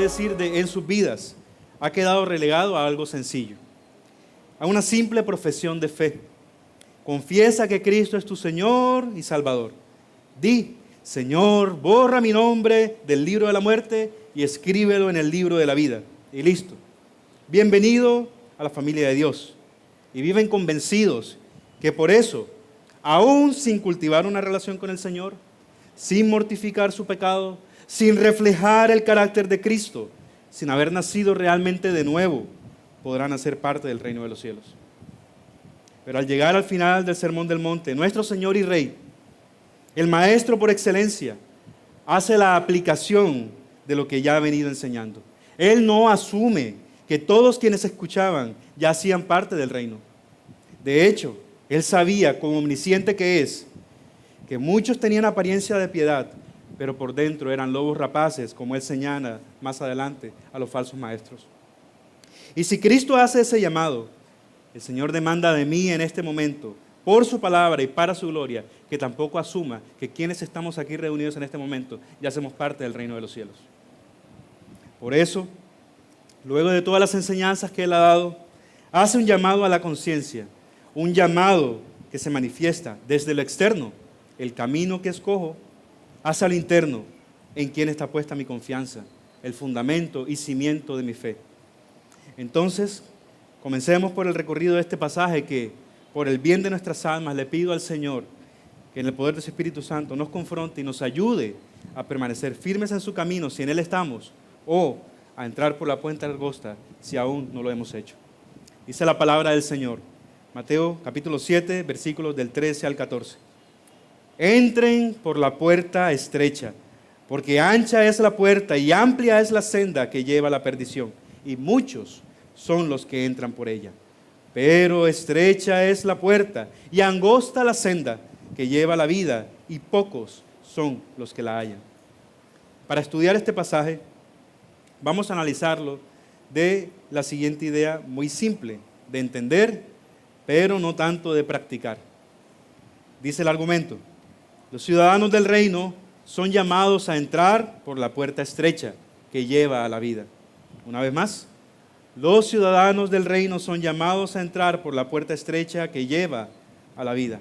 decir en sus vidas, ha quedado relegado a algo sencillo, a una simple profesión de fe. Confiesa que Cristo es tu Señor y Salvador. Di: Señor, borra mi nombre del libro de la muerte y escríbelo en el libro de la vida. Y listo. Bienvenido a la familia de Dios. Y viven convencidos que por eso, aún sin cultivar una relación con el Señor, sin mortificar su pecado, sin reflejar el carácter de Cristo, sin haber nacido realmente de nuevo, podrán hacer parte del reino de los cielos. Pero al llegar al final del Sermón del Monte, nuestro Señor y Rey, el Maestro por excelencia, hace la aplicación de lo que ya ha venido enseñando. Él no asume que todos quienes escuchaban ya hacían parte del reino. De hecho, Él sabía, como omnisciente que es, que muchos tenían apariencia de piedad, pero por dentro eran lobos rapaces, como Él señala más adelante a los falsos maestros. Y si Cristo hace ese llamado, el Señor demanda de mí en este momento, por su palabra y para su gloria, que tampoco asuma que quienes estamos aquí reunidos en este momento ya hacemos parte del reino de los cielos. Por eso, luego de todas las enseñanzas que Él ha dado, hace un llamado a la conciencia, un llamado que se manifiesta desde lo externo, el camino que escojo, hacia lo interno, en quien está puesta mi confianza, el fundamento y cimiento de mi fe. Entonces, comencemos por el recorrido de este pasaje que, por el bien de nuestras almas, le pido al Señor que en el poder de su Espíritu Santo nos confronte y nos ayude a permanecer firmes en su camino si en Él estamos, o a entrar por la puerta angosta si aún no lo hemos hecho. Dice la palabra del Señor, Mateo capítulo 7, versículos del 13 al 14. Entren por la puerta estrecha, porque ancha es la puerta y amplia es la senda que lleva a la perdición, y muchos son los que entran por ella. Pero estrecha es la puerta y angosta la senda que lleva a la vida, y pocos son los que la hallan. Para estudiar este pasaje, vamos a analizarlo de la siguiente idea muy simple, de entender, pero no tanto de practicar. Dice el argumento: los ciudadanos del reino son llamados a entrar por la puerta estrecha que lleva a la vida. Una vez más, los ciudadanos del reino son llamados a entrar por la puerta estrecha que lleva a la vida.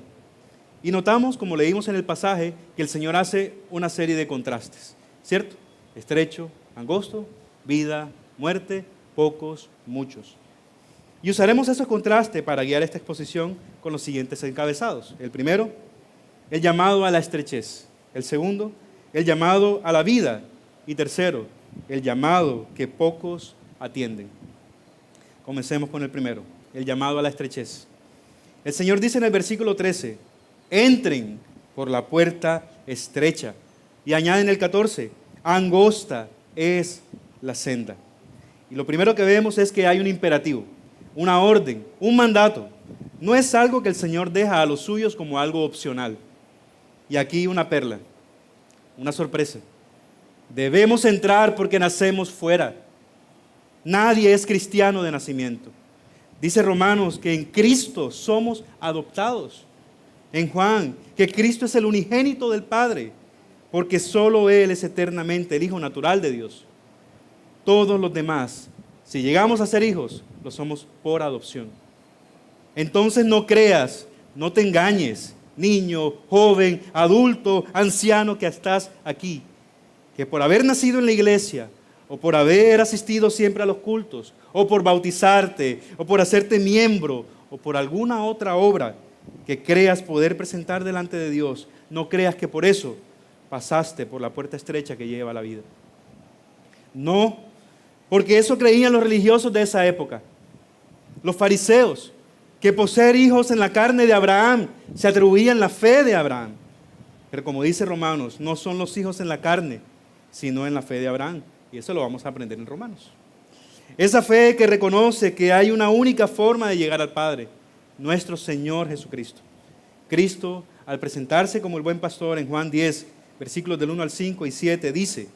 Y notamos, como leímos en el pasaje, que el Señor hace una serie de contrastes, ¿cierto? Estrecho, angosto, vida, muerte, pocos, muchos. Y usaremos esos contrastes para guiar esta exposición con los siguientes encabezados. El primero, el llamado a la estrechez. El segundo, el llamado a la vida. Y tercero, el llamado que pocos atienden. Comencemos con el primero, el llamado a la estrechez. El Señor dice en el versículo 13, entren por la puerta estrecha. Y añade en el 14, angosta es la senda. Y lo primero que vemos es que hay un imperativo, una orden, un mandato. No es algo que el Señor deja a los suyos como algo opcional. Y aquí una perla, una sorpresa. Debemos entrar porque nacemos fuera. Nadie es cristiano de nacimiento. Dice Romanos que en Cristo somos adoptados. En Juan, que Cristo es el unigénito del Padre, porque solo Él es eternamente el Hijo natural de Dios. Todos los demás, si llegamos a ser hijos, lo somos por adopción. Entonces no creas, no te engañes, niño, joven, adulto, anciano que estás aquí, que por haber nacido en la iglesia, o por haber asistido siempre a los cultos, o por bautizarte, o por hacerte miembro, o por alguna otra obra que creas poder presentar delante de Dios, no creas que por eso pasaste por la puerta estrecha que lleva a la vida. No, porque eso creían los religiosos de esa época, los fariseos, que por ser hijos en la carne de Abraham se atribuían la fe de Abraham. Pero como dice Romanos, no son los hijos en la carne, sino en la fe de Abraham. Y eso lo vamos a aprender en Romanos. Esa fe que reconoce que hay una única forma de llegar al Padre, nuestro Señor Jesucristo. Cristo, al presentarse como el buen pastor en Juan 10, versículos del 1 al 5 y 7, dice,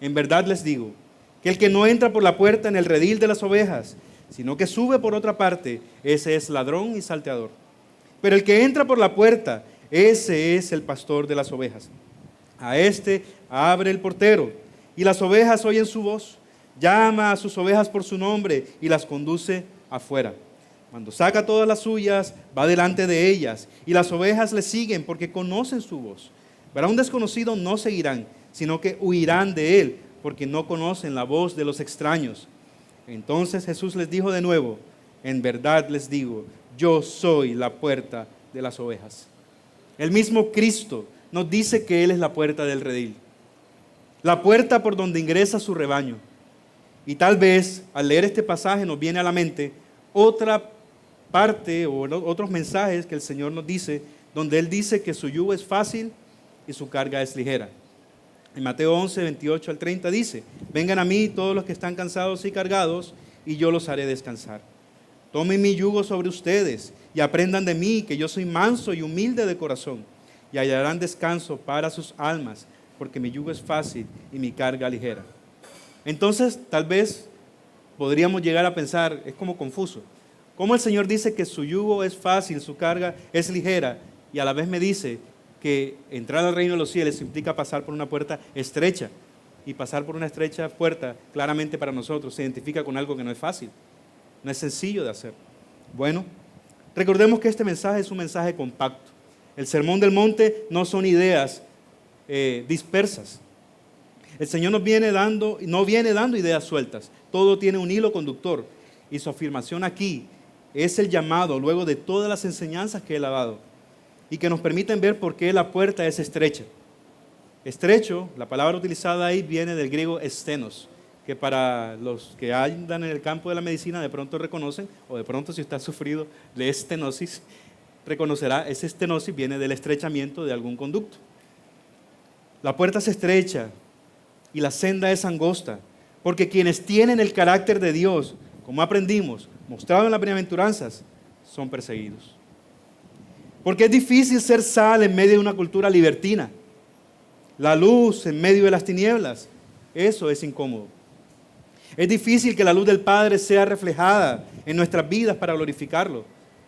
en verdad les digo, que el que no entra por la puerta en el redil de las ovejas, sino que sube por otra parte, ese es ladrón y salteador. Pero el que entra por la puerta, ese es el pastor de las ovejas. A este abre el portero, y las ovejas oyen su voz, llama a sus ovejas por su nombre y las conduce afuera. Cuando saca todas las suyas, va delante de ellas, y las ovejas le siguen porque conocen su voz. Pero a un desconocido no seguirán, sino que huirán de él, porque no conocen la voz de los extraños. Entonces Jesús les dijo de nuevo, en verdad les digo, yo soy la puerta de las ovejas. El mismo Cristo nos dice que Él es la puerta del redil, la puerta por donde ingresa su rebaño. Y tal vez al leer este pasaje nos viene a la mente otra parte o otros mensajes que el Señor nos dice, donde Él dice que su yugo es fácil y su carga es ligera. En Mateo 11, 28 al 30 dice, vengan a mí todos los que están cansados y cargados, y yo los haré descansar. Tomen mi yugo sobre ustedes y aprendan de mí, que yo soy manso y humilde de corazón, y hallarán descanso para sus almas, porque mi yugo es fácil y mi carga ligera. Entonces, tal vez podríamos llegar a pensar, es como confuso, ¿cómo el Señor dice que su yugo es fácil, su carga es ligera, y a la vez me dice que entrar al reino de los cielos implica pasar por una puerta estrecha? Y pasar por una estrecha puerta, claramente para nosotros, se identifica con algo que no es fácil, no es sencillo de hacer. Bueno, recordemos que este mensaje es un mensaje compacto. El Sermón del Monte no son ideas dispersas. El Señor no viene dando ideas sueltas. Todo tiene un hilo conductor. Y su afirmación aquí es el llamado luego de todas las enseñanzas que Él ha dado y que nos permiten ver por qué la puerta es estrecha. Estrecho, la palabra utilizada ahí viene del griego estenos, que para los que andan en el campo de la medicina de pronto reconocen, o de pronto si usted ha sufrido de estenosis, reconocerá, esa estenosis viene del estrechamiento de algún conducto. La puerta es estrecha y la senda es angosta, porque quienes tienen el carácter de Dios, como aprendimos, mostrado en las bienaventuranzas, son perseguidos. Porque es difícil ser sal en medio de una cultura libertina. La luz en medio de las tinieblas, eso es incómodo. Es difícil que la luz del Padre sea reflejada en nuestras vidas para glorificarlo.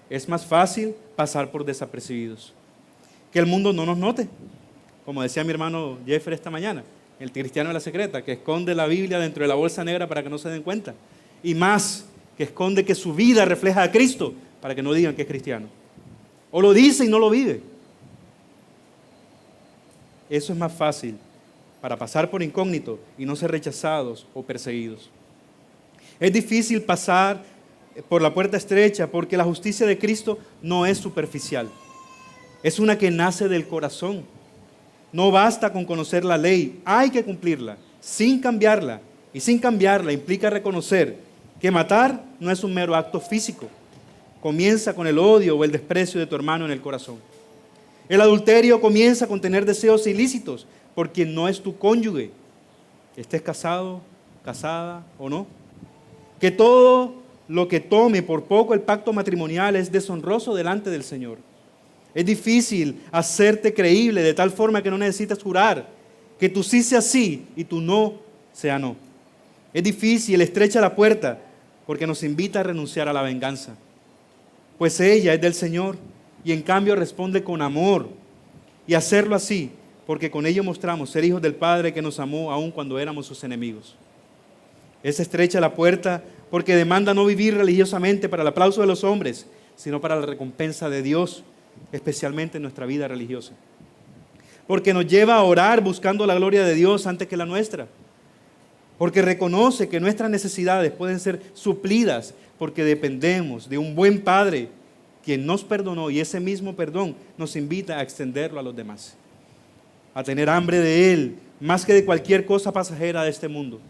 Es más fácil pasar por desapercibidos. Que el mundo no nos note. Como decía mi hermano Jeffrey esta mañana, el cristiano de la secreta, que esconde la Biblia dentro de la bolsa negra para que no se den cuenta. Y más, que esconde que su vida refleja a Cristo para que no digan que es cristiano. O lo dice y no lo vive. Eso es más fácil para pasar por incógnito y no ser rechazados o perseguidos. Es difícil pasar por la puerta estrecha porque la justicia de Cristo no es superficial. Es una que nace del corazón. No basta con conocer la ley, hay que cumplirla sin cambiarla. Y sin cambiarla implica reconocer que matar no es un mero acto físico. Comienza con el odio o el desprecio de tu hermano en el corazón. El adulterio comienza con tener deseos ilícitos por quien no es tu cónyuge, estés casado, casada o no. Que todo lo que tome por poco el pacto matrimonial es deshonroso delante del Señor. Es difícil hacerte creíble de tal forma que no necesitas jurar, que tu sí sea sí y tu no sea no. Es difícil, estrecha la puerta, porque nos invita a renunciar a la venganza. Pues ella es del Señor y en cambio responde con amor. Y hacerlo así, porque con ello mostramos ser hijos del Padre que nos amó aun cuando éramos sus enemigos. Es estrecha la puerta porque demanda no vivir religiosamente para el aplauso de los hombres, sino para la recompensa de Dios, especialmente en nuestra vida religiosa. Porque nos lleva a orar buscando la gloria de Dios antes que la nuestra. Porque reconoce que nuestras necesidades pueden ser suplidas porque dependemos de un buen Padre quien nos perdonó y ese mismo perdón nos invita a extenderlo a los demás. A tener hambre de Él más que de cualquier cosa pasajera de este mundo.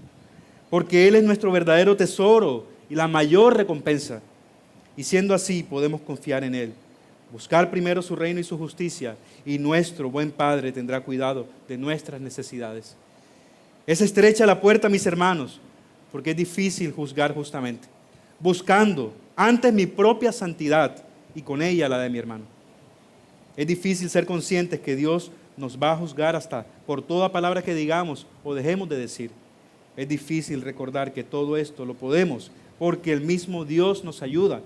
Porque Él es nuestro verdadero tesoro y la mayor recompensa. Y siendo así podemos confiar en Él. Buscar primero su reino y su justicia y nuestro buen Padre tendrá cuidado de nuestras necesidades. Es estrecha la puerta, mis hermanos, porque es difícil juzgar justamente, buscando antes mi propia santidad y con ella la de mi hermano. Es difícil ser conscientes que Dios nos va a juzgar hasta por toda palabra que digamos o dejemos de decir. Es difícil recordar que todo esto lo podemos porque el mismo Dios nos ayuda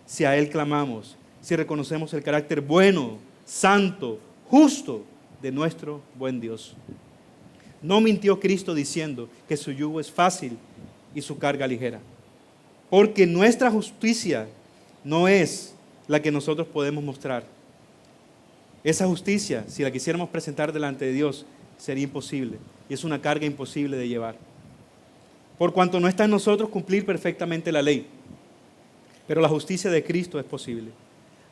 si a Él clamamos, si reconocemos el carácter bueno, santo, justo de nuestro buen Dios. No mintió Cristo diciendo que su yugo es fácil y su carga ligera. Porque nuestra justicia no es la que nosotros podemos mostrar. Esa justicia, si la quisiéramos presentar delante de Dios, sería imposible. Y es una carga imposible de llevar. Por cuanto no está en nosotros cumplir perfectamente la ley. Pero la justicia de Cristo es posible.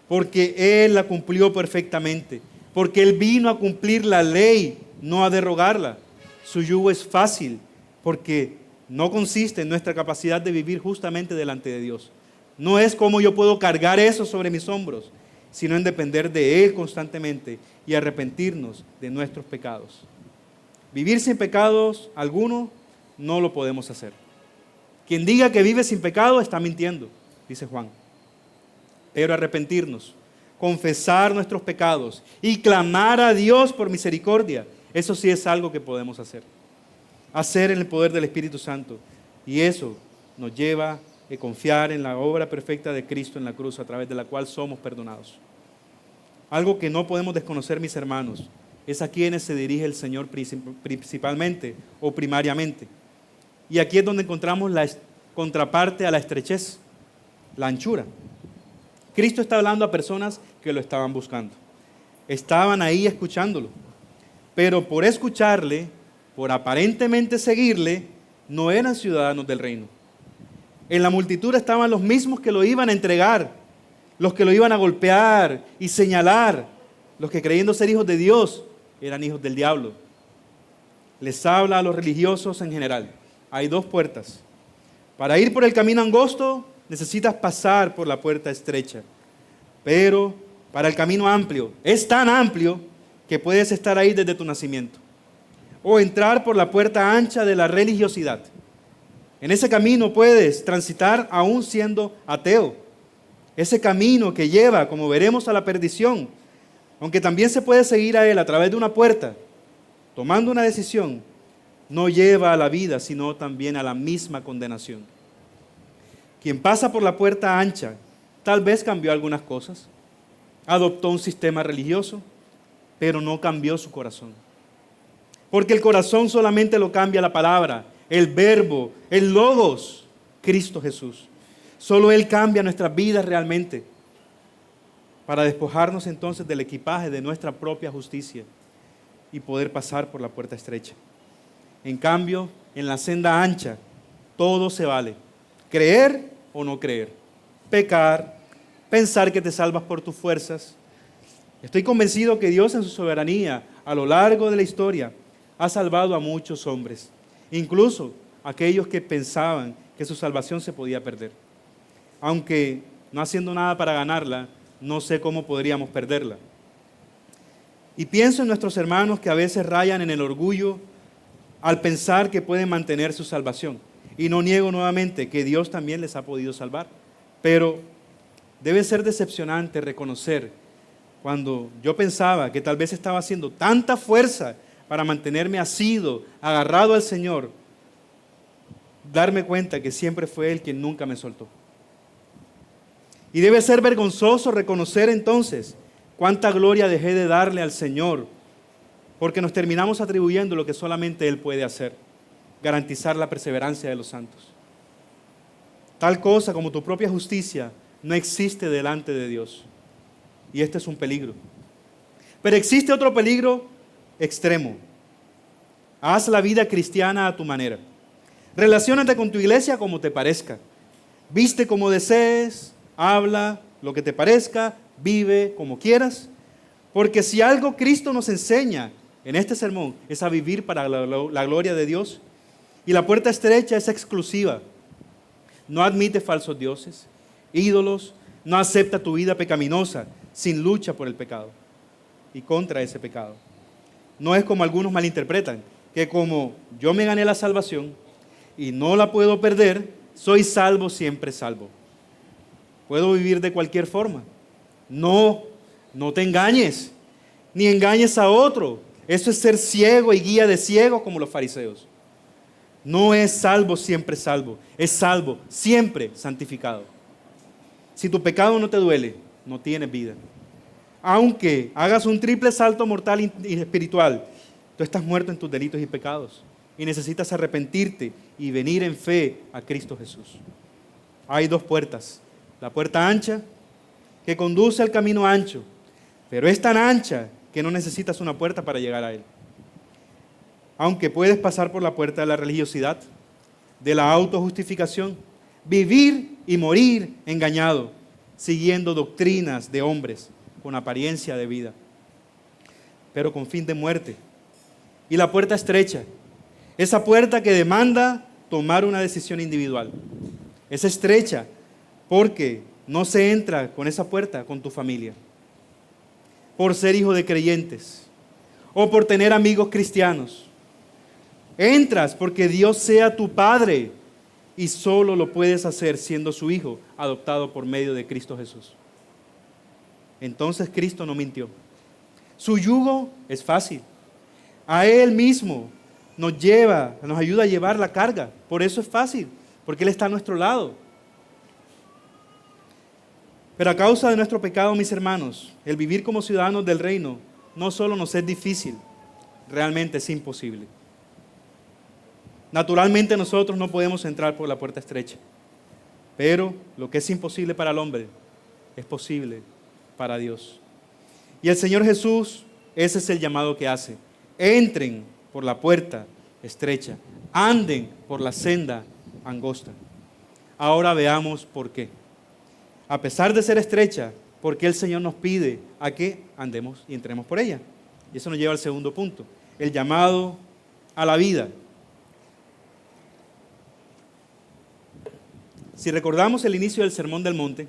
Porque Él la cumplió perfectamente. Porque Él vino a cumplir la ley, no a derogarla. Su yugo es fácil, porque no consiste en nuestra capacidad de vivir justamente delante de Dios. No es como yo puedo cargar eso sobre mis hombros, sino en depender de Él constantemente y arrepentirnos de nuestros pecados. Vivir sin pecados alguno no lo podemos hacer. Quien diga que vive sin pecado está mintiendo, dice Juan. Pero arrepentirnos, confesar nuestros pecados y clamar a Dios por misericordia, eso sí es algo que podemos hacer. Hacer en el poder del Espíritu Santo. Y eso nos lleva a confiar en la obra perfecta de Cristo en la cruz, a través de la cual somos perdonados. Algo que no podemos desconocer, mis hermanos, es a quienes se dirige el Señor principalmente o primariamente. Y aquí es donde encontramos la contraparte a la estrechez, la anchura. Cristo está hablando a personas que lo estaban buscando. Estaban ahí escuchándolo. Pero por escucharle, por aparentemente seguirle, no eran ciudadanos del reino. En la multitud estaban los mismos que lo iban a entregar, los que lo iban a golpear y señalar, los que creyendo ser hijos de Dios eran hijos del diablo. Les habla a los religiosos en general. Hay dos puertas. Para ir por el camino angosto necesitas pasar por la puerta estrecha. Pero para el camino amplio, es tan amplio que puedes estar ahí desde tu nacimiento. O entrar por la puerta ancha de la religiosidad. En ese camino puedes transitar aún siendo ateo. Ese camino que lleva, como veremos, a la perdición, aunque también se puede seguir a él a través de una puerta, tomando una decisión, no lleva a la vida, sino también a la misma condenación. Quien pasa por la puerta ancha, tal vez cambió algunas cosas, adoptó un sistema religioso, pero no cambió su corazón. Porque el corazón solamente lo cambia la palabra, el verbo, el logos, Cristo Jesús. Solo Él cambia nuestras vidas realmente, para despojarnos entonces del equipaje de nuestra propia justicia y poder pasar por la puerta estrecha. En cambio, en la senda ancha, todo se vale. Creer o no creer. Pecar, pensar que te salvas por tus fuerzas. Estoy convencido que Dios en su soberanía, a lo largo de la historia, ha salvado a muchos hombres, incluso aquellos que pensaban que su salvación se podía perder. Aunque no haciendo nada para ganarla, no sé cómo podríamos perderla. Y pienso en nuestros hermanos que a veces rayan en el orgullo al pensar que pueden mantener su salvación. Y no niego nuevamente que Dios también les ha podido salvar. Pero debe ser decepcionante reconocer cuando yo pensaba que tal vez estaba haciendo tanta fuerza para mantenerme asido, agarrado al Señor, darme cuenta que siempre fue Él quien nunca me soltó. Y debe ser vergonzoso reconocer entonces cuánta gloria dejé de darle al Señor, porque nos terminamos atribuyendo lo que solamente Él puede hacer, garantizar la perseverancia de los santos. Tal cosa como tu propia justicia no existe delante de Dios. Y este es un peligro. Pero existe otro peligro extremo. Haz la vida cristiana a tu manera. Relaciónate con tu iglesia como te parezca. Viste como desees, habla lo que te parezca, vive como quieras. Porque si algo Cristo nos enseña en este sermón es a vivir para la gloria de Dios, y la puerta estrecha es exclusiva. No admite falsos dioses, ídolos, no acepta tu vida pecaminosa, sin lucha por el pecado y contra ese pecado. No es como algunos malinterpretan, que como yo me gané la salvación y no la puedo perder, soy salvo, siempre salvo. Puedo vivir de cualquier forma. No te engañes, ni engañes a otro. Eso es ser ciego y guía de ciegos como los fariseos. No es salvo, siempre salvo. Es salvo, siempre santificado. Si tu pecado no te duele, no tienes vida. Aunque hagas un triple salto mortal y espiritual, tú estás muerto en tus delitos y pecados. y necesitas arrepentirte y venir en fe a Cristo Jesús. Hay dos puertas. La puerta ancha, que conduce al camino ancho, pero es tan ancha que no necesitas una puerta para llegar a él. Aunque puedes pasar por la puerta de la religiosidad, de la autojustificación, vivir y morir engañado, siguiendo doctrinas de hombres con apariencia de vida, pero con fin de muerte. Y la puerta estrecha, esa puerta que demanda tomar una decisión individual. Es estrecha porque no se entra con esa puerta con tu familia, por ser hijo de creyentes o por tener amigos cristianos. Entras porque Dios sea tu Padre y solo lo puedes hacer siendo su hijo adoptado por medio de Cristo Jesús. Entonces Cristo no mintió. Su yugo es fácil. A Él mismo nos ayuda a llevar la carga. Por eso es fácil, porque Él está a nuestro lado. Pero a causa de nuestro pecado, mis hermanos, el vivir como ciudadanos del reino no solo nos es difícil, realmente es imposible. Naturalmente nosotros no podemos entrar por la puerta estrecha, pero lo que es imposible para el hombre es posible para Dios. Y el Señor Jesús, ese es el llamado que hace. Entren por la puerta estrecha, anden por la senda angosta. Ahora veamos por qué. A pesar de ser estrecha, ¿por qué el Señor nos pide a que andemos y entremos por ella? Y eso nos lleva al segundo punto, el llamado a la vida. Si recordamos el inicio del Sermón del Monte,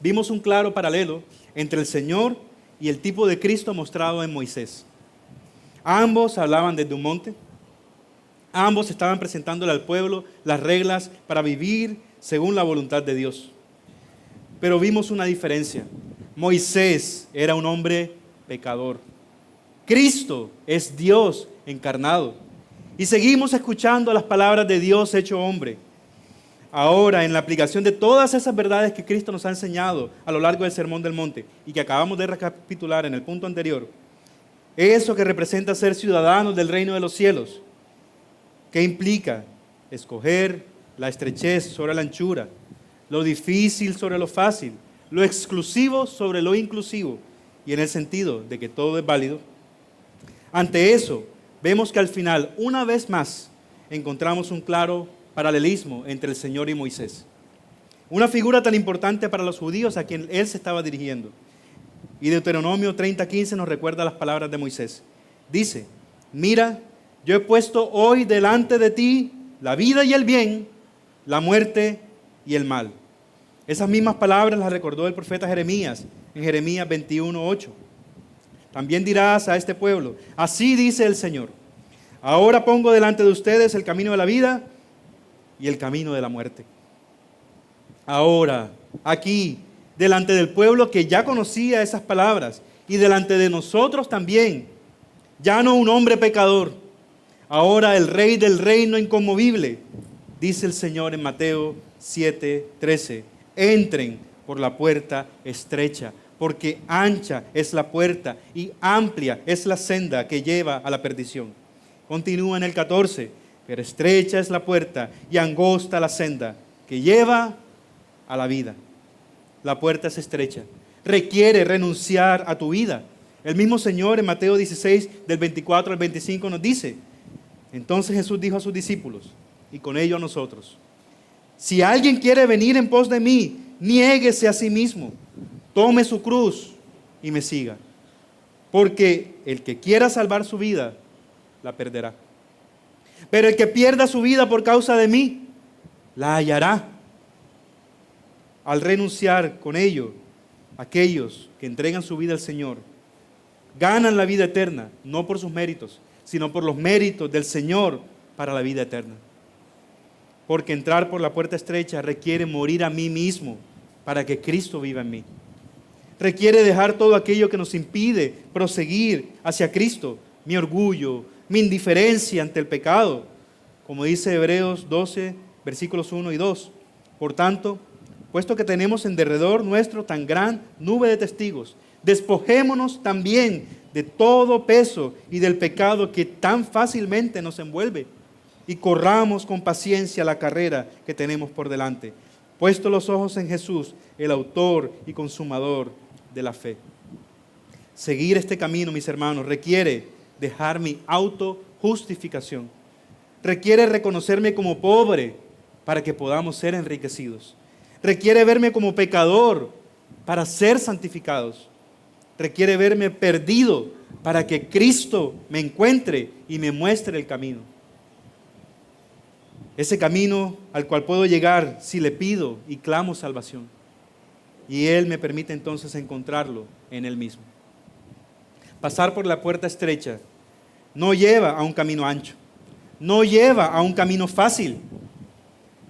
vimos un claro paralelo entre el Señor y el tipo de Cristo mostrado en Moisés. Ambos hablaban desde un monte, ambos estaban presentándole al pueblo las reglas para vivir según la voluntad de Dios. Pero vimos una diferencia. Moisés era un hombre pecador. Cristo es Dios encarnado. Y seguimos escuchando las palabras de Dios hecho hombre. Ahora, en la aplicación de todas esas verdades que Cristo nos ha enseñado a lo largo del Sermón del Monte y que acabamos de recapitular en el punto anterior, eso que representa ser ciudadanos del reino de los cielos, que implica escoger la estrechez sobre la anchura, lo difícil sobre lo fácil, lo exclusivo sobre lo inclusivo, y en el sentido de que todo es válido. Ante eso, vemos que al final, una vez más, encontramos un claro paralelismo entre el Señor y Moisés. Una figura tan importante para los judíos a quien Él se estaba dirigiendo. Y Deuteronomio 30:15 nos recuerda las palabras de Moisés. Dice, mira, yo he puesto hoy delante de ti la vida y el bien, la muerte y el mal. Esas mismas palabras las recordó el profeta Jeremías en Jeremías 21:8. También dirás a este pueblo, así dice el Señor, ahora pongo delante de ustedes el camino de la vida y el camino de la muerte. Ahora, aquí, delante del pueblo que ya conocía esas palabras y delante de nosotros también, ya no un hombre pecador, ahora el Rey del reino inconmovible, dice el Señor en Mateo 7:13, entren por la puerta estrecha, porque ancha es la puerta y amplia es la senda que lleva a la perdición. Continúa en el 14, pero estrecha es la puerta y angosta la senda que lleva a la vida. La puerta es estrecha, requiere renunciar a tu vida. El mismo Señor en Mateo 16, del 24 al 25 nos dice, entonces Jesús dijo a sus discípulos y con ello a nosotros, si alguien quiere venir en pos de mí, niéguese a sí mismo, tome su cruz y me siga. Porque el que quiera salvar su vida, la perderá. Pero el que pierda su vida por causa de mí, la hallará. Al renunciar con ello, aquellos que entregan su vida al Señor, ganan la vida eterna, no por sus méritos, sino por los méritos del Señor para la vida eterna. Porque entrar por la puerta estrecha requiere morir a mí mismo para que Cristo viva en mí. Requiere dejar todo aquello que nos impide proseguir hacia Cristo, mi orgullo, mi indiferencia ante el pecado, como dice Hebreos 12, versículos 1 y 2. Por tanto, puesto que tenemos en derredor nuestro tan gran nube de testigos, despojémonos también de todo peso y del pecado que tan fácilmente nos envuelve, y corramos con paciencia la carrera que tenemos por delante, puesto los ojos en Jesús, el autor y consumador de la fe. Seguir este camino, mis hermanos, requiere dejar mi autojustificación. Requiere reconocerme como pobre para que podamos ser enriquecidos. Requiere verme como pecador para ser santificados. Requiere verme perdido para que Cristo me encuentre y me muestre el camino. Ese camino al cual puedo llegar si le pido y clamo salvación. Y Él me permite entonces encontrarlo en Él mismo. Pasar por la puerta estrecha no lleva a un camino ancho, no lleva a un camino fácil,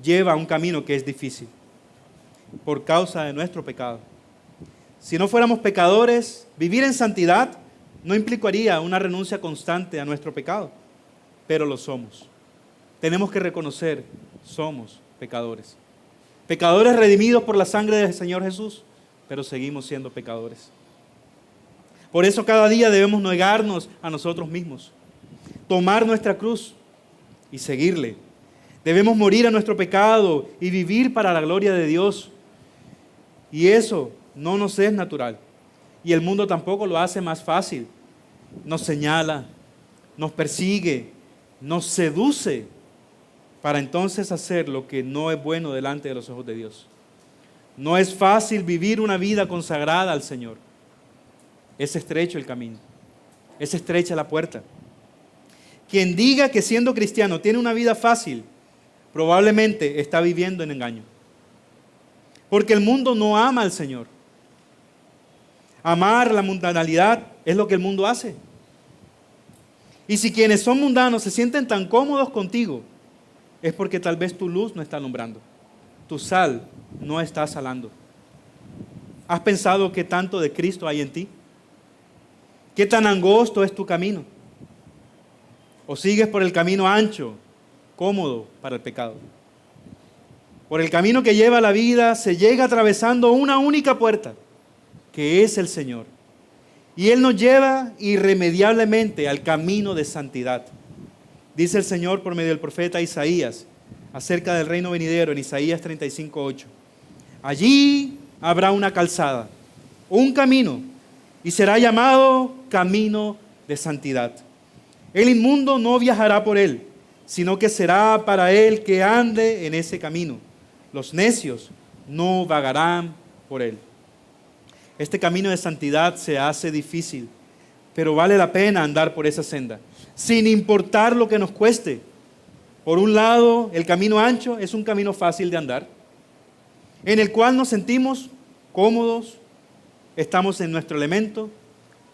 lleva a un camino que es difícil, por causa de nuestro pecado. Si no fuéramos pecadores, vivir en santidad no implicaría una renuncia constante a nuestro pecado, pero lo somos. Tenemos que reconocer, somos pecadores. Pecadores redimidos por la sangre del Señor Jesús, pero seguimos siendo pecadores. Por eso cada día debemos negarnos a nosotros mismos, tomar nuestra cruz y seguirle. Debemos morir a nuestro pecado y vivir para la gloria de Dios. Y eso no nos es natural. Y el mundo tampoco lo hace más fácil. Nos señala, nos persigue, nos seduce para entonces hacer lo que no es bueno delante de los ojos de Dios. No es fácil vivir una vida consagrada al Señor. Es estrecho el camino, es estrecha la puerta. Quien diga que siendo cristiano tiene una vida fácil, probablemente está viviendo en engaño. Porque el mundo no ama al Señor. Amar la mundanalidad es lo que el mundo hace. Y si quienes son mundanos se sienten tan cómodos contigo, es porque tal vez tu luz no está alumbrando, tu sal no está salando. ¿Has pensado qué tanto de Cristo hay en ti? ¿Qué tan angosto es tu camino? ¿O sigues por el camino ancho, cómodo para el pecado? Por el camino que lleva a la vida se llega atravesando una única puerta, que es el Señor. Y Él nos lleva irremediablemente al camino de santidad. Dice el Señor por medio del profeta Isaías acerca del reino venidero en Isaías 35:8. Allí habrá una calzada, un camino, y será llamado camino de santidad. El inmundo no viajará por él, sino que será para él que ande en ese camino. Los necios no vagarán por él. Este camino de santidad se hace difícil, pero vale la pena andar por esa senda, sin importar lo que nos cueste. Por un lado, el camino ancho es un camino fácil de andar, en el cual nos sentimos cómodos, estamos en nuestro elemento,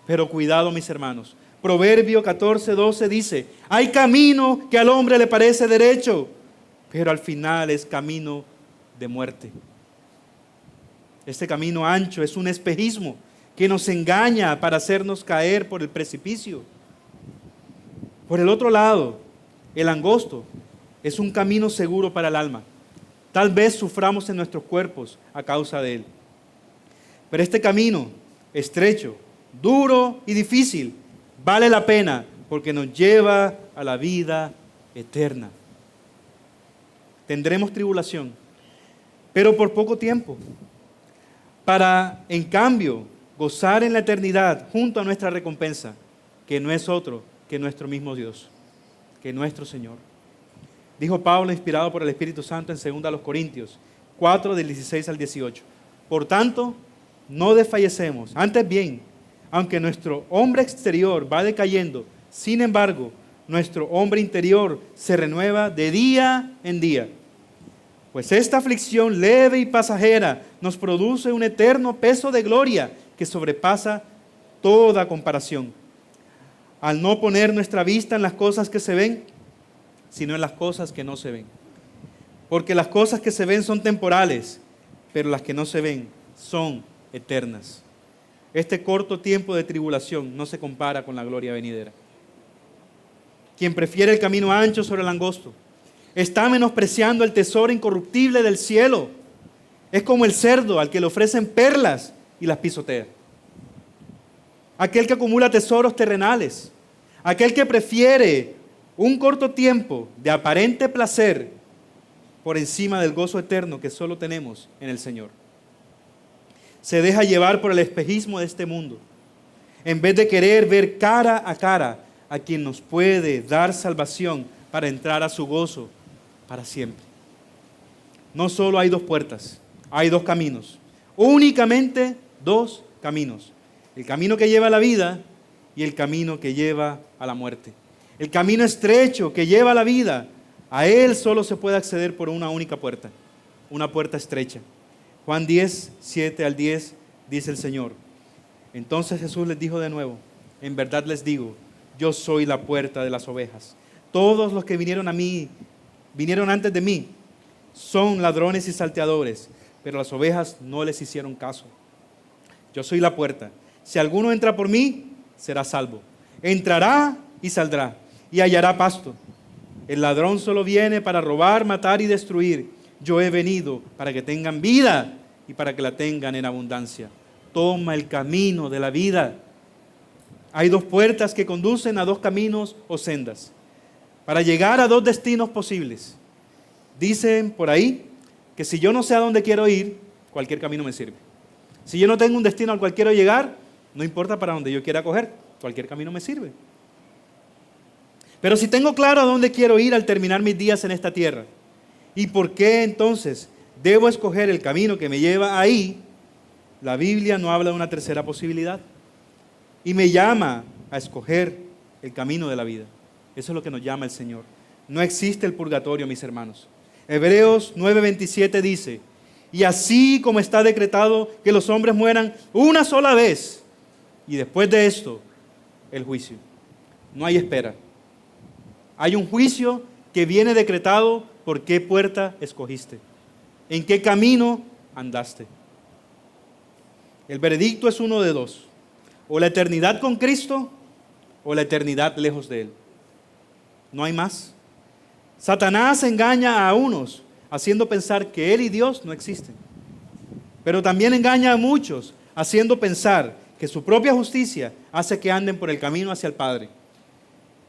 pero cuidado, mis hermanos. Proverbio 14:12 dice, hay camino que al hombre le parece derecho, pero al final es camino de muerte. Este camino ancho es un espejismo que nos engaña para hacernos caer por el precipicio. Por el otro lado, el angosto es un camino seguro para el alma. Tal vez suframos en nuestros cuerpos a causa de él. Pero este camino estrecho, duro y difícil vale la pena porque nos lleva a la vida eterna. Tendremos tribulación, pero por poco tiempo, para en cambio gozar en la eternidad junto a nuestra recompensa, que no es otro que nuestro mismo Dios, que nuestro Señor. Dijo Pablo, inspirado por el Espíritu Santo en 2 Corintios 4, del 16 al 18. Por tanto, no desfallecemos, antes bien, aunque nuestro hombre exterior va decayendo, sin embargo, nuestro hombre interior se renueva de día en día. Pues esta aflicción leve y pasajera nos produce un eterno peso de gloria que sobrepasa toda comparación, al no poner nuestra vista en las cosas que se ven, sino en las cosas que no se ven. Porque las cosas que se ven son temporales, pero las que no se ven son eternas. Este corto tiempo de tribulación no se compara con la gloria venidera. Quien prefiere el camino ancho sobre el angosto está menospreciando el tesoro incorruptible del cielo. Es como el cerdo al que le ofrecen perlas y las pisotea. aquel que acumula tesoros terrenales, aquel que prefiere un corto tiempo de aparente placer por encima del gozo eterno que solo tenemos en el Señor. Se deja llevar por el espejismo de este mundo, en vez de querer ver cara a cara a quien nos puede dar salvación para entrar a su gozo para siempre. No solo hay dos puertas, hay dos caminos, únicamente dos caminos. El camino que lleva a la vida y el camino que lleva a la muerte. El camino estrecho que lleva a la vida, a él solo se puede acceder por una única puerta, una puerta estrecha. Juan 10, 7 al 10 dice el Señor. Entonces Jesús les dijo de nuevo, en verdad les digo, yo soy la puerta de las ovejas. Todos los que vinieron a mí, vinieron antes de mí, son ladrones y salteadores, pero las ovejas no les hicieron caso. Yo soy la puerta. Si alguno entra por mí, será salvo. Entrará y saldrá y hallará pasto. El ladrón solo viene para robar, matar y destruir. Yo he venido para que tengan vida y para que la tengan en abundancia. Toma el camino de la vida. Hay dos puertas que conducen a dos caminos o sendas para llegar a dos destinos posibles. Dicen por ahí que si yo no sé a dónde quiero ir, cualquier camino me sirve. Si yo no tengo un destino al cual quiero llegar, no importa para dónde yo quiera coger, cualquier camino me sirve. Pero si tengo claro a dónde quiero ir al terminar mis días en esta tierra, ¿y por qué entonces debo escoger el camino que me lleva ahí? La Biblia no habla de una tercera posibilidad y me llama a escoger el camino de la vida. Eso es lo que nos llama el Señor. No existe el purgatorio, mis hermanos. Hebreos 9:27 dice, y así como está decretado que los hombres mueran una sola vez, y después de esto, el juicio. No hay espera. Hay un juicio que viene decretado por qué puerta escogiste, en qué camino andaste. El veredicto es uno de dos, o la eternidad con Cristo o la eternidad lejos de Él. No hay más. Satanás engaña a unos haciendo pensar que Él y Dios no existen, pero también engaña a muchos haciendo pensar que su propia justicia hace que anden por el camino hacia el Padre,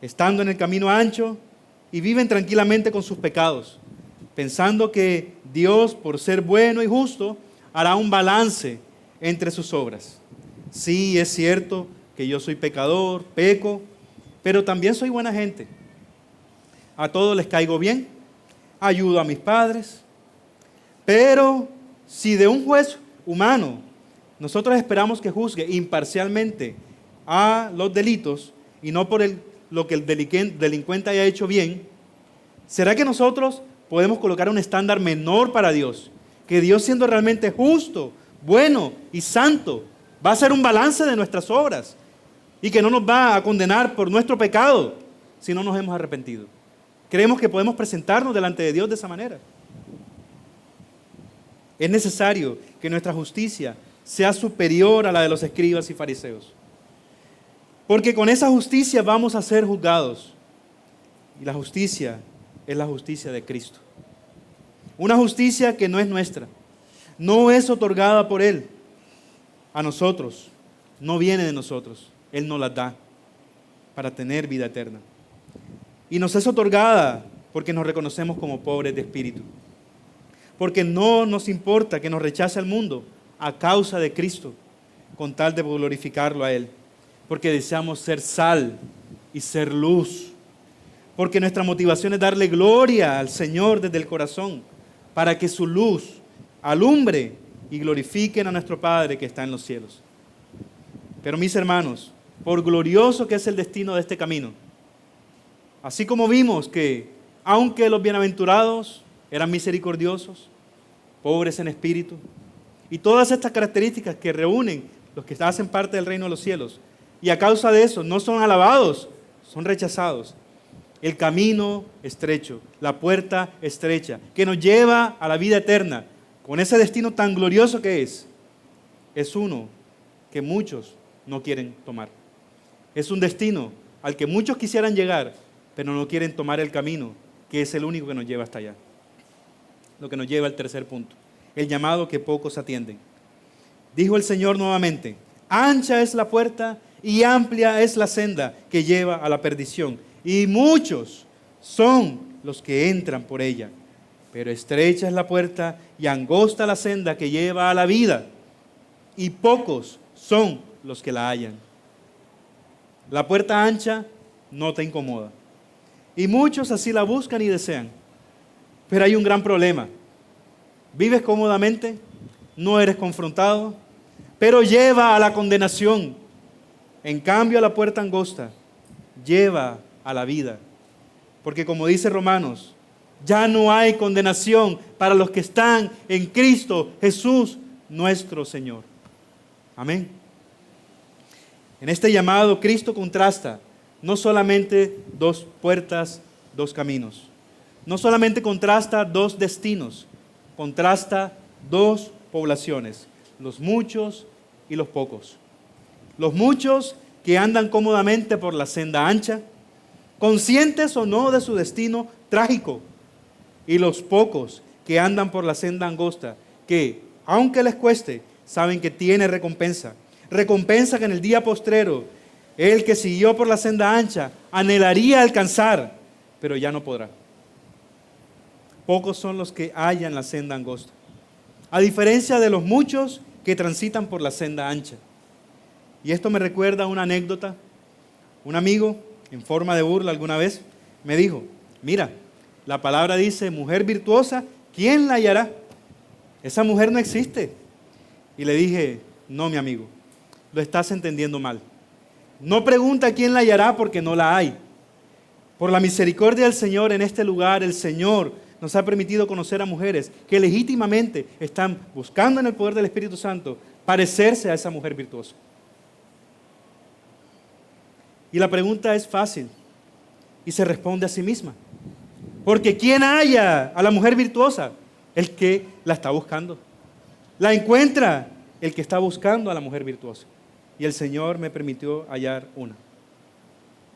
estando en el camino ancho y viven tranquilamente con sus pecados, pensando que Dios, por ser bueno y justo, hará un balance entre sus obras. Sí, es cierto que yo soy pecador, peco, pero también soy buena gente. A todos les caigo bien, ayudo a mis padres, pero si de un juez humano nosotros esperamos que juzgue imparcialmente a los delitos y no por lo que el delincuente haya hecho bien, ¿será que nosotros podemos colocar un estándar menor para Dios? Que Dios, siendo realmente justo, bueno y santo, va a hacer un balance de nuestras obras y que no nos va a condenar por nuestro pecado si no nos hemos arrepentido. Creemos que podemos presentarnos delante de Dios de esa manera. Es necesario que nuestra justicia sea superior a la de los escribas y fariseos, porque con esa justicia vamos a ser juzgados, y la justicia es la justicia de Cristo. Una justicia que no es nuestra, no es otorgada por Él a nosotros, no viene de nosotros, Él nos la da para tener vida eterna. Y nos es otorgada porque nos reconocemos como pobres de espíritu, porque no nos importa que nos rechace el mundo a causa de Cristo, con tal de glorificarlo a Él, porque deseamos ser sal y ser luz, porque nuestra motivación es darle gloria al Señor desde el corazón, para que su luz alumbre y glorifiquen a nuestro Padre que está en los cielos. Pero mis hermanos, por glorioso que es el destino de este camino, así como vimos que aunque los bienaventurados eran misericordiosos, pobres en espíritu, y todas estas características que reúnen los que hacen parte del reino de los cielos, y a causa de eso no son alabados, son rechazados. El camino estrecho, la puerta estrecha, que nos lleva a la vida eterna, con ese destino tan glorioso que es uno que muchos no quieren tomar. Es un destino al que muchos quisieran llegar, pero no quieren tomar el camino, que es el único que nos lleva hasta allá. Lo que nos lleva al tercer punto, el llamado que pocos atienden. Dijo el Señor nuevamente, ancha es la puerta y amplia es la senda que lleva a la perdición, y muchos son los que entran por ella. Pero estrecha es la puerta y angosta la senda que lleva a la vida, y pocos son los que la hallan. La puerta ancha no te incomoda, y muchos así la buscan y desean. Pero hay un gran problema. Vives cómodamente, no eres confrontado, pero lleva a la condenación. En cambio, la puerta angosta lleva a la vida. Porque como dice Romanos, ya no hay condenación para los que están en Cristo Jesús, nuestro Señor. Amén. En este llamado, Cristo contrasta no solamente dos puertas, dos caminos. No solamente contrasta dos destinos, contrasta dos poblaciones, los muchos y los pocos. Los muchos que andan cómodamente por la senda ancha, conscientes o no de su destino trágico, y los pocos que andan por la senda angosta, que aunque les cueste, saben que tiene recompensa. Recompensa que en el día postrero, el que siguió por la senda ancha anhelaría alcanzar, pero ya no podrá. Pocos son los que hallan la senda angosta, a diferencia de los muchos que transitan por la senda ancha. Y esto me recuerda a una anécdota. Un amigo, en forma de burla alguna vez, me dijo: mira, la palabra dice, mujer virtuosa, ¿quién la hallará? Esa mujer no existe. Y le dije: no, mi amigo, lo estás entendiendo mal. No pregunta quién la hallará, porque no la hay. Por la misericordia del Señor, en este lugar, el Señor nos ha permitido conocer a mujeres que legítimamente están buscando en el poder del Espíritu Santo parecerse a esa mujer virtuosa. Y la pregunta es fácil y se responde a sí misma. Porque ¿quién halla a la mujer virtuosa? El que la está buscando. La encuentra el que está buscando a la mujer virtuosa. Y el Señor me permitió hallar una.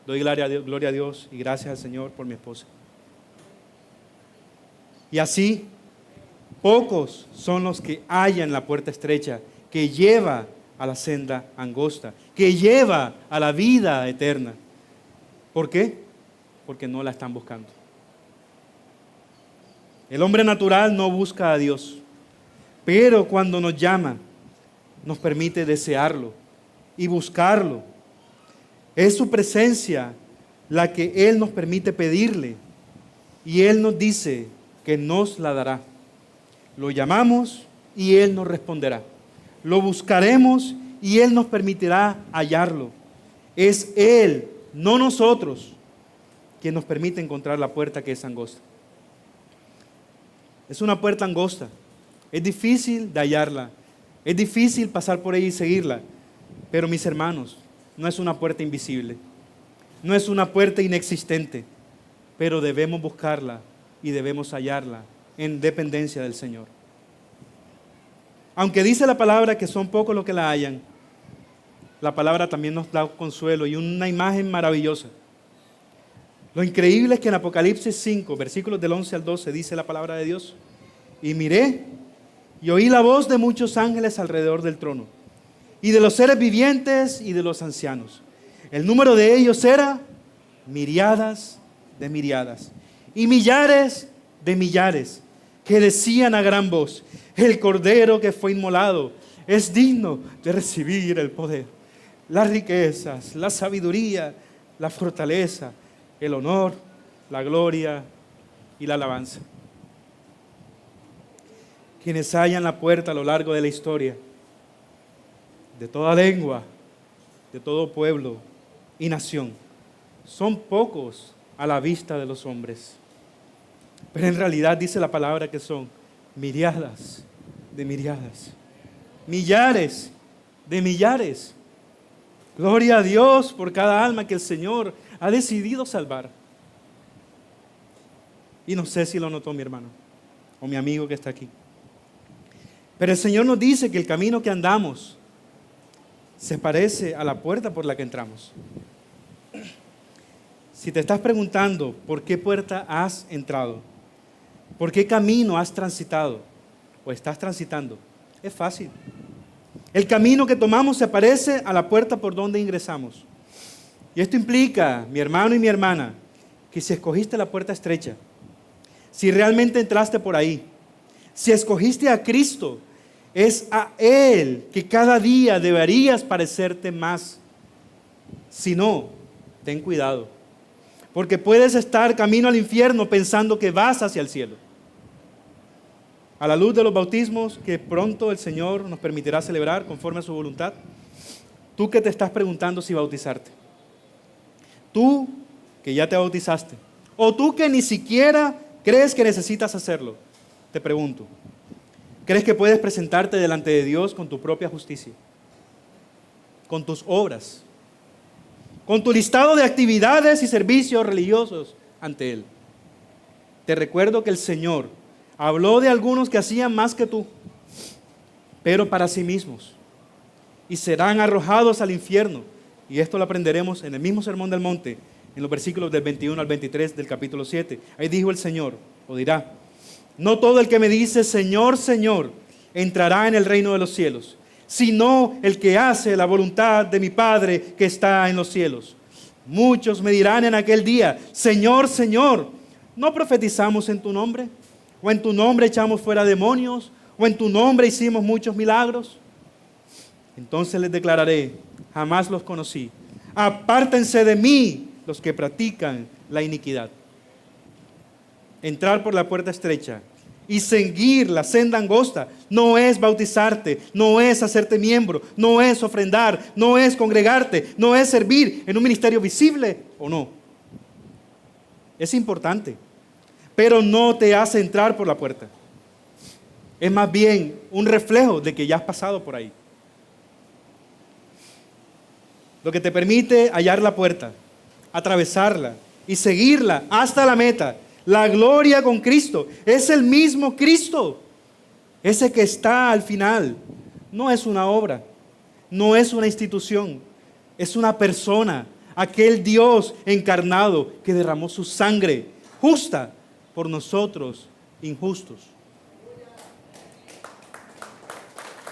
Doy gloria a Dios y gracias al Señor por mi esposa. Y así, pocos son los que hallan la puerta estrecha que lleva a la senda angosta, que lleva a la vida eterna. ¿Por qué? Porque no la están buscando. El hombre natural no busca a Dios, pero cuando nos llama, nos permite desearlo y buscarlo. Es su presencia la que Él nos permite pedirle, y Él nos dice que nos la dará. Lo llamamos y Él nos responderá. Lo buscaremos y Él nos permitirá hallarlo. Es Él, no nosotros, quien nos permite encontrar la puerta que es angosta. Es una puerta angosta. Es difícil de hallarla. Es difícil pasar por ella y seguirla. Pero mis hermanos, no es una puerta invisible. No es una puerta inexistente. Pero debemos buscarla y debemos hallarla en dependencia del Señor. Aunque dice la palabra que son pocos los que la hallan, la palabra también nos da consuelo y una imagen maravillosa. Lo increíble es que en Apocalipsis 5, versículos del 11 al 12, dice la palabra de Dios: y miré y oí la voz de muchos ángeles alrededor del trono, y de los seres vivientes y de los ancianos. El número de ellos era miriadas de miriadas y millares de millares, que decían a gran voz: el Cordero que fue inmolado es digno de recibir el poder, las riquezas, la sabiduría, la fortaleza, el honor, la gloria y la alabanza. Quienes hallan la puerta a lo largo de la historia, de toda lengua, de todo pueblo y nación, son pocos a la vista de los hombres. Pero en realidad dice la palabra que son miriadas de miriadas, millares de millares. Gloria a Dios por cada alma que el Señor ha decidido salvar. Y no sé si lo notó mi hermano o mi amigo que está aquí. Pero el Señor nos dice que el camino que andamos se parece a la puerta por la que entramos. Si te estás preguntando por qué puerta has entrado, por qué camino has transitado o estás transitando, es fácil. El camino que tomamos se parece a la puerta por donde ingresamos. Y esto implica, mi hermano y mi hermana, que si escogiste la puerta estrecha, si realmente entraste por ahí, si escogiste a Cristo, es a Él que cada día deberías parecerte más. Si no, ten cuidado, porque puedes estar camino al infierno pensando que vas hacia el cielo. A la luz de los bautismos que pronto el Señor nos permitirá celebrar conforme a su voluntad, tú que te estás preguntando si bautizarte, tú que ya te bautizaste, o tú que ni siquiera crees que necesitas hacerlo, te pregunto, ¿crees que puedes presentarte delante de Dios con tu propia justicia, con tus obras, con tu listado de actividades y servicios religiosos ante Él? Te recuerdo que el Señor habló de algunos que hacían más que tú, pero para sí mismos, y serán arrojados al infierno. Y esto lo aprenderemos en el mismo Sermón del Monte, en los versículos del 21 al 23 del capítulo 7. Ahí dijo el Señor, o dirá: no todo el que me dice Señor, Señor, entrará en el reino de los cielos, sino el que hace la voluntad de mi Padre que está en los cielos. Muchos me dirán en aquel día: Señor, Señor, ¿no profetizamos en tu nombre? ¿O en tu nombre echamos fuera demonios? ¿O en tu nombre hicimos muchos milagros? Entonces les declararé: jamás los conocí. Apártense de mí los que practican la iniquidad. Entrar por la puerta estrecha y seguir la senda angosta no es bautizarte, no es hacerte miembro, no es ofrendar, no es congregarte, no es servir en un ministerio visible o no. Es importante, pero no te hace entrar por la puerta. Es más bien un reflejo de que ya has pasado por ahí. Lo que te permite hallar la puerta, atravesarla y seguirla hasta la meta, la gloria con Cristo, es el mismo Cristo, ese que está al final. No es una obra, no es una institución, es una persona, aquel Dios encarnado que derramó su sangre justa por nosotros injustos.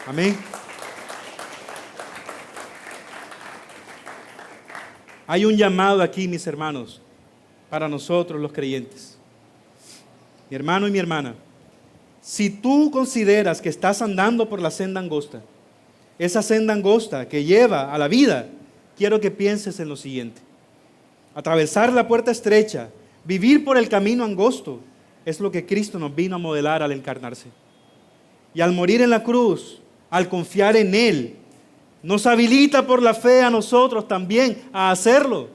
Amén. Hay un llamado aquí, mis hermanos, para nosotros los creyentes. Mi hermano y mi hermana, si tú consideras que estás andando por la senda angosta, esa senda angosta que lleva a la vida, quiero que pienses en lo siguiente. Atravesar la puerta estrecha, vivir por el camino angosto, es lo que Cristo nos vino a modelar al encarnarse. Y al morir en la cruz, al confiar en Él, nos habilita por la fe a nosotros también a hacerlo.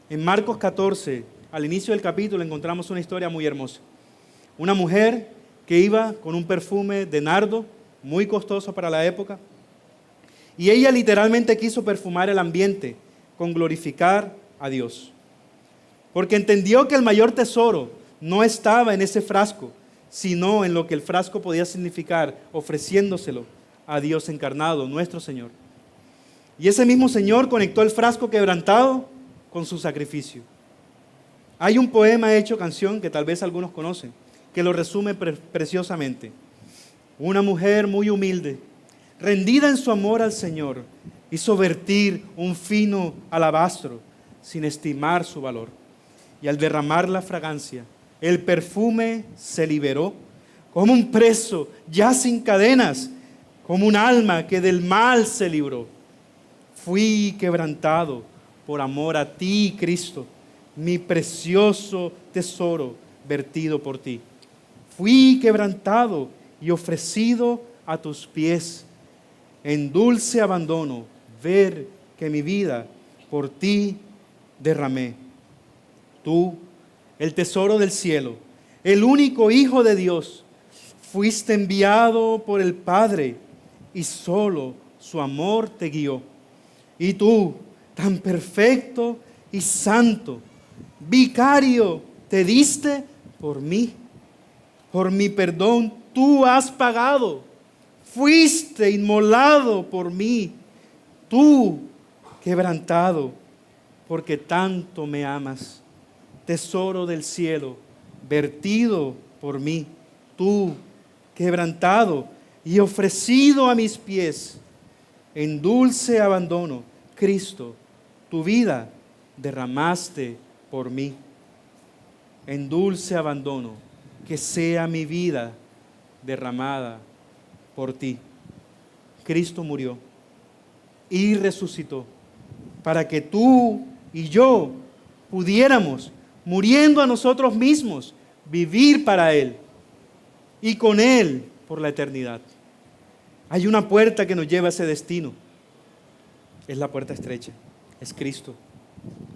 En Marcos 14, al inicio del capítulo, encontramos una historia muy hermosa. Una mujer que iba con un perfume de nardo, muy costoso para la época, y ella literalmente quiso perfumar el ambiente con glorificar a Dios. Porque entendió que el mayor tesoro no estaba en ese frasco, sino en lo que el frasco podía significar, ofreciéndoselo a Dios encarnado, nuestro Señor. Y ese mismo Señor conectó el frasco quebrantado con su sacrificio. Hay un poema hecho canción que tal vez algunos conocen, que lo resume preciosamente. Una mujer muy humilde, rendida en su amor al Señor, hizo vertir un fino alabastro sin estimar su valor. Y al derramar la fragancia, el perfume se liberó como un preso ya sin cadenas, como un alma que del mal se libró. Fui quebrantado por amor a ti, Cristo, mi precioso tesoro vertido por ti. Fui quebrantado y ofrecido a tus pies. En dulce abandono, ver que mi vida por ti derramé. Tú, el tesoro del cielo, el único Hijo de Dios, fuiste enviado por el Padre y solo su amor te guió. Y tú, tan perfecto y santo, vicario, te diste por mí. Por mi perdón tú has pagado. Fuiste inmolado por mí. Tú, quebrantado, porque tanto me amas. Tesoro del cielo, vertido por mí. Tú, quebrantado, y ofrecido a mis pies en dulce abandono. Cristo, tu vida derramaste por mí. En dulce abandono, que sea mi vida derramada por ti. Cristo murió y resucitó para que tú y yo pudiéramos, muriendo a nosotros mismos, vivir para Él y con Él por la eternidad. Hay una puerta que nos lleva a ese destino. Es la puerta estrecha, es Cristo.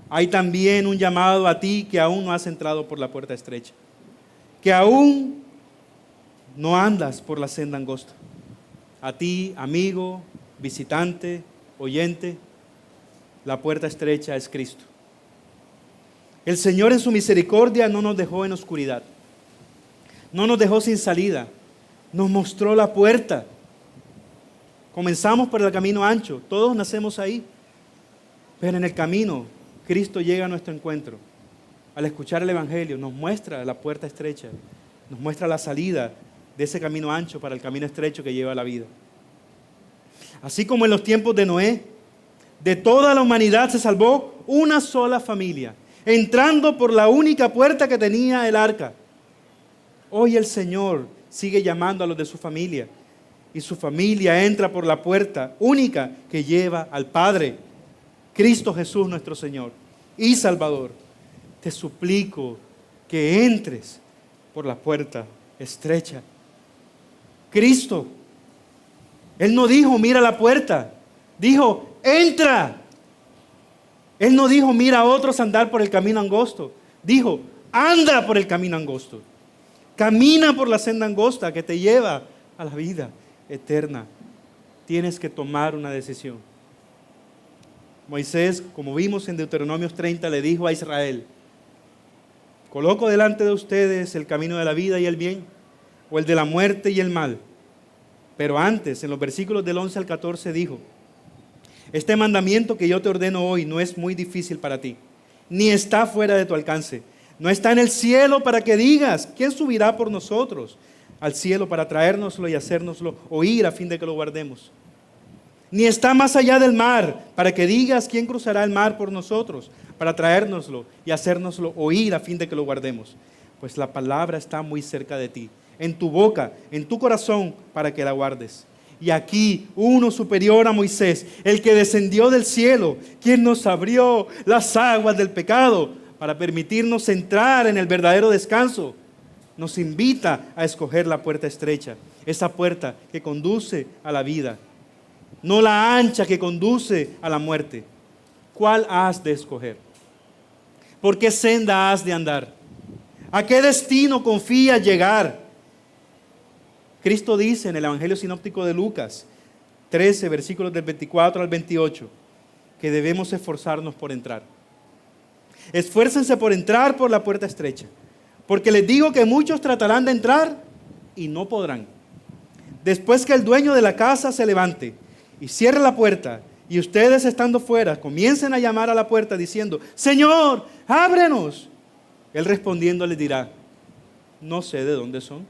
Hay también un llamado a ti que aún no has entrado por la puerta estrecha, que aún no andas por la senda angosta. A ti, amigo, visitante, oyente, la puerta estrecha es Cristo. El Señor en su misericordia no nos dejó en oscuridad, no nos dejó sin salida, nos mostró la puerta. Comenzamos por el camino ancho, todos nacemos ahí, pero en el camino Cristo llega a nuestro encuentro. Al escuchar el Evangelio nos muestra la puerta estrecha, nos muestra la salida de ese camino ancho para el camino estrecho que lleva a la vida. Así como en los tiempos de Noé, de toda la humanidad se salvó una sola familia, entrando por la única puerta que tenía el arca. Hoy el Señor sigue llamando a los de su familia, y su familia entra por la puerta única que lleva al Padre, Cristo Jesús nuestro Señor y Salvador. Te suplico que entres por la puerta estrecha. Cristo, Él no dijo mira la puerta, dijo entra. Él no dijo mira a otros andar por el camino angosto, dijo anda por el camino angosto. Camina por la senda angosta que te lleva a la vida eterna. Tienes que tomar una decisión. Moisés, como vimos en Deuteronomios 30, le dijo a Israel: coloco delante de ustedes el camino de la vida y el bien, o el de la muerte y el mal. Pero antes, en los versículos del 11 al 14, dijo: este mandamiento que yo te ordeno hoy no es muy difícil para ti, ni está fuera de tu alcance. No está en el cielo para que digas: ¿quién subirá por nosotros al cielo para traérnoslo y hacérnoslo oír a fin de que lo guardemos? Ni está más allá del mar para que digas: ¿quién cruzará el mar por nosotros para traérnoslo y hacérnoslo oír a fin de que lo guardemos? Pues la palabra está muy cerca de ti, en tu boca, en tu corazón, para que la guardes. Y aquí uno superior a Moisés, el que descendió del cielo, quien nos abrió las aguas del pecado para permitirnos entrar en el verdadero descanso, nos invita a escoger la puerta estrecha, esa puerta que conduce a la vida, no la ancha que conduce a la muerte. ¿Cuál has de escoger? ¿Por qué senda has de andar? ¿A qué destino confías llegar? Cristo dice en el Evangelio Sinóptico de Lucas 13, versículos del 24 al 28, que debemos esforzarnos por entrar. Esfuércense por entrar por la puerta estrecha, porque les digo que muchos tratarán de entrar y no podrán. Después que el dueño de la casa se levante y cierre la puerta, y ustedes estando fuera comiencen a llamar a la puerta diciendo: Señor, ábrenos. Él respondiendo les dirá: no sé de dónde son.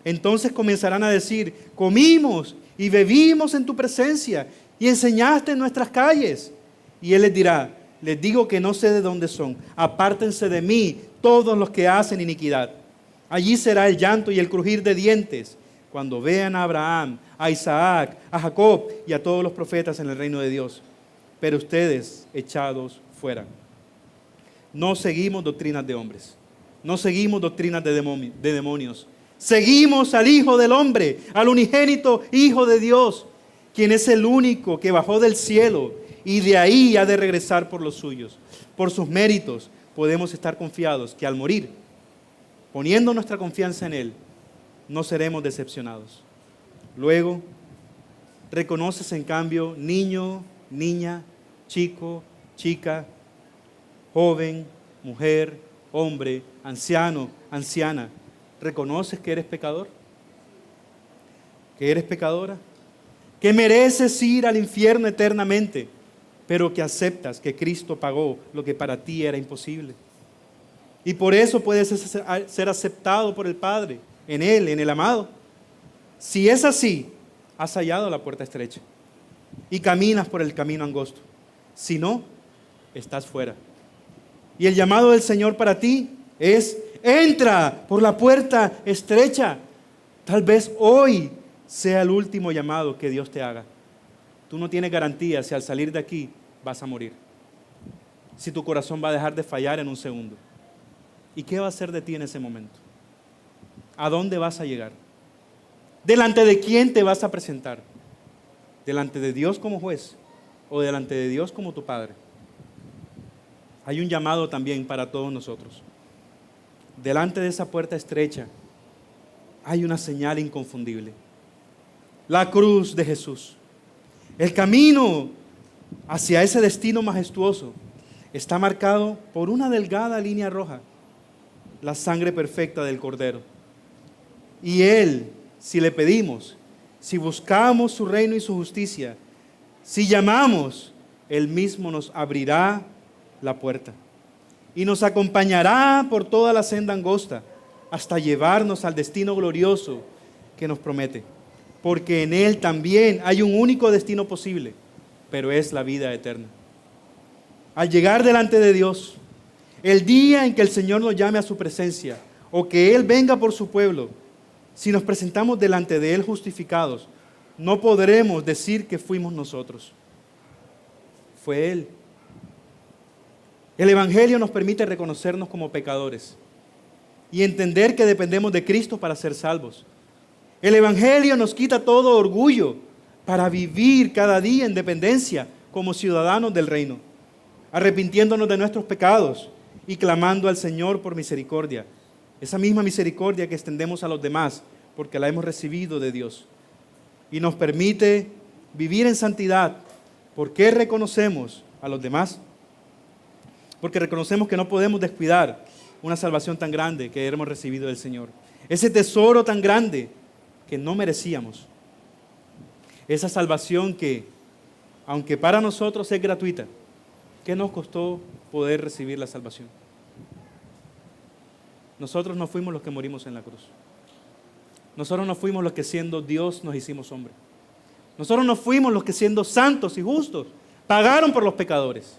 Entonces comenzarán a decir: comimos y bebimos en tu presencia y enseñaste en nuestras calles. Y Él les dirá: les digo que no sé de dónde son. Apártense de mí todos los que hacen iniquidad. Allí será el llanto y el crujir de dientes cuando vean a Abraham, a Isaac, a Jacob y a todos los profetas en el reino de Dios. Pero ustedes echados fuera. No seguimos doctrinas de hombres, no seguimos doctrinas de demonios. Seguimos al Hijo del Hombre, al unigénito Hijo de Dios, quien es el único que bajó del cielo y de ahí ha de regresar por los suyos. Por sus méritos podemos estar confiados que al morir, poniendo nuestra confianza en Él, no seremos decepcionados. Luego, reconoces en cambio niño, niña, chico, chica, joven, mujer, hombre, anciano, anciana. ¿Reconoces que eres pecador? ¿Que eres pecadora? ¿Que mereces ir al infierno eternamente, pero que aceptas que Cristo pagó lo que para ti era imposible? Y por eso puedes ser aceptado por el Padre, en Él, en el amado. Si es así, has hallado la puerta estrecha y caminas por el camino angosto. Si no, estás fuera. Y el llamado del Señor para ti es: entra por la puerta estrecha. Tal vez hoy sea el último llamado que Dios te haga. Tú no tienes garantía si al salir de aquí vas a morir, si tu corazón va a dejar de fallar en un segundo. ¿Y qué va a hacer de ti en ese momento? ¿A dónde vas a llegar? ¿Delante de quién te vas a presentar? ¿Delante de Dios como juez o delante de Dios como tu Padre? Hay un llamado también para todos nosotros. Delante de esa puerta estrecha hay una señal inconfundible: la cruz de Jesús. El camino hacia ese destino majestuoso está marcado por una delgada línea roja, la sangre perfecta del Cordero. Y Él, si le pedimos, si buscamos su reino y su justicia, si llamamos, Él mismo nos abrirá la puerta y nos acompañará por toda la senda angosta hasta llevarnos al destino glorioso que nos promete. Porque en Él también hay un único destino posible, pero es la vida eterna. Al llegar delante de Dios, el día en que el Señor nos llame a su presencia, o que Él venga por su pueblo, si nos presentamos delante de Él justificados, no podremos decir que fuimos nosotros. Fue Él. El Evangelio nos permite reconocernos como pecadores y entender que dependemos de Cristo para ser salvos. El Evangelio nos quita todo orgullo para vivir cada día en dependencia como ciudadanos del reino, arrepintiéndonos de nuestros pecados y clamando al Señor por misericordia. Esa misma misericordia que extendemos a los demás porque la hemos recibido de Dios. Y nos permite vivir en santidad. ¿Por qué reconocemos a los demás? Porque reconocemos que no podemos descuidar una salvación tan grande que hemos recibido del Señor. Ese tesoro tan grande que no merecíamos. Esa salvación que, aunque para nosotros es gratuita, ¿qué nos costó poder recibir la salvación? Nosotros no fuimos los que morimos en la cruz. Nosotros no fuimos los que siendo Dios nos hicimos hombre. Nosotros no fuimos los que siendo santos y justos pagaron por los pecadores.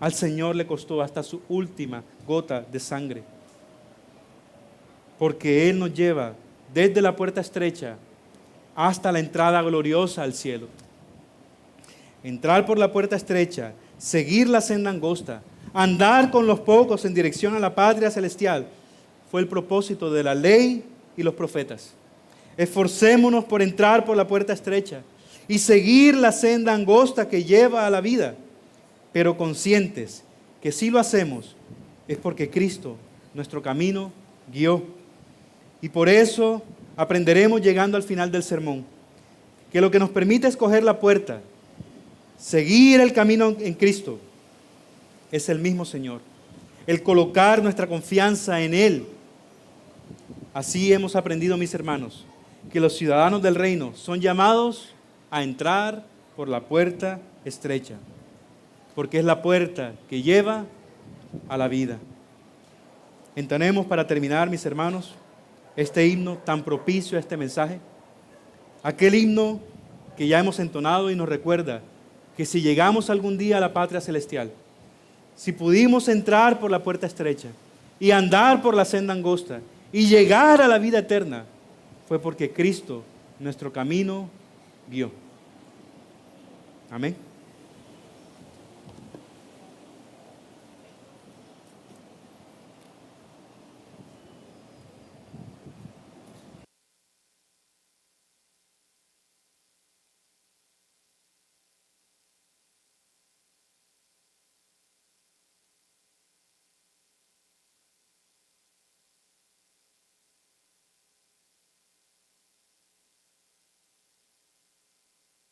Al Señor le costó hasta su última gota de sangre. Porque Él nos lleva desde la puerta estrecha hasta la entrada gloriosa al cielo. Entrar por la puerta estrecha, seguir la senda angosta, andar con los pocos en dirección a la patria celestial, fue el propósito de la ley y los profetas. Esforcémonos por entrar por la puerta estrecha y seguir la senda angosta que lleva a la vida, pero conscientes que si lo hacemos es porque Cristo, nuestro camino, guió. Y por eso aprenderemos llegando al final del sermón que lo que nos permite escoger la puerta, seguir el camino en Cristo, es el mismo Señor. El colocar nuestra confianza en Él. Así hemos aprendido, mis hermanos, que los ciudadanos del reino son llamados a entrar por la puerta estrecha, porque es la puerta que lleva a la vida. Entonemos para terminar, mis hermanos, este himno tan propicio a este mensaje, aquel himno que ya hemos entonado y nos recuerda que si llegamos algún día a la patria celestial, si pudimos entrar por la puerta estrecha y andar por la senda angosta y llegar a la vida eterna, fue porque Cristo, nuestro camino, guió. Amén.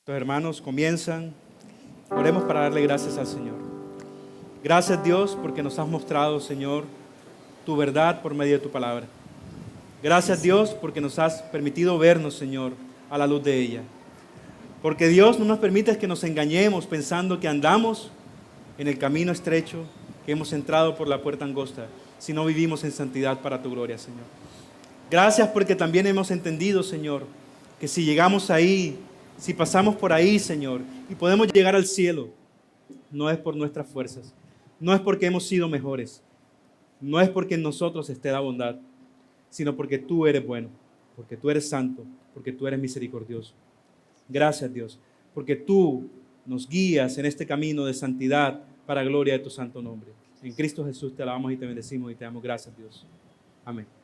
Los hermanos comienzan. Oremos para darle gracias al Señor. Gracias, Dios, porque nos has mostrado, Señor, tu verdad por medio de tu palabra. Gracias, Dios, porque nos has permitido vernos, Señor, a la luz de ella. Porque Dios no nos permite que nos engañemos pensando que andamos en el camino estrecho, que hemos entrado por la puerta angosta, si no vivimos en santidad para tu gloria, Señor. Gracias porque también hemos entendido, Señor, que si llegamos ahí, si pasamos por ahí, Señor, y podemos llegar al cielo, no es por nuestras fuerzas, no es porque hemos sido mejores, no es porque en nosotros esté la bondad, sino porque tú eres bueno, porque tú eres santo, porque tú eres misericordioso. Gracias, Dios, porque tú nos guías en este camino de santidad para gloria de tu santo nombre. En Cristo Jesús te alabamos y te bendecimos y te damos gracias, Dios. Amén.